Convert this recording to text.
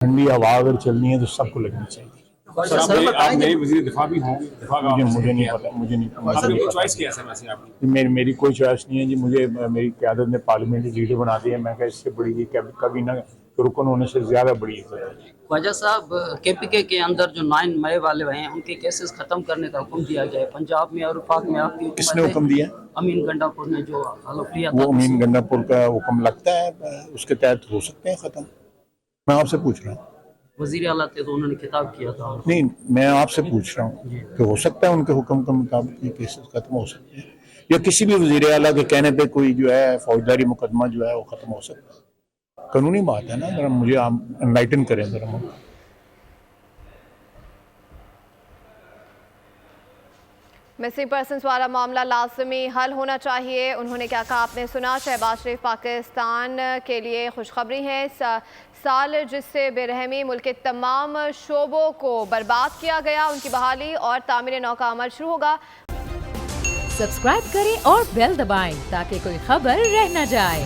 ٹھنڈی ہوا اگر چلنی ہے تو سب کو لگنی چاہیے. آپ نئے وزیر دفاع بھی ہوں. مجھے نہیں پتا. میری کوئی چوائس نہیں ہے جی. مجھے میری قیادت نے پارلیمنٹری لیڈر بنا دیا ہے. میں کہ اس سے بڑی کبھی نہ رکن ہونے سے زیادہ بڑی ہے. خواجہ صاحب کے پی کے اندر جو 9 مئی والے ہیں ان کے کیسز ختم کرنے کا حکم دیا گیا ہے. پنجاب میں اور وفاق میں آپ کی کس نے حکم دیا؟ امین گنڈا پور نے جو حلف لیا تھا. وہ امین گنڈا پور کا حکم لگتا ہے اس کے تحت ہو سکتے ہیں ختم. میں آپ سے پوچھ رہا ہوں. وزیر اعلیٰ تھے تو انہوں نے خطاب کیا تھا. نہیں میں آپ سے پوچھ رہا ہوں کہ ہو سکتا ہے ان کے حکم کے مطابق یہ کیسز ختم ہو سکتے ہیں یا کسی بھی وزیر اعلیٰ کے کہنے پہ کوئی جو ہے فوجداری مقدمہ جو ہے وہ ختم ہو سکتا ہے. قانونی بات ہے نا. ذرا مجھے آپ انلائٹن کریں ذرا. مسنگ پرسنز والا معاملہ لازمی حل ہونا چاہیے. انہوں نے کیا کہا آپ نے سنا. شہباز شریف پاکستان کے لیے خوشخبری ہے. سال جس سے بے رحمی ملک کے تمام شعبوں کو برباد کیا گیا ان کی بحالی اور تعمیر نو کا عمل شروع ہوگا. سبسکرائب کریں اور بیل دبائیں تاکہ کوئی خبر رہ نہ جائے.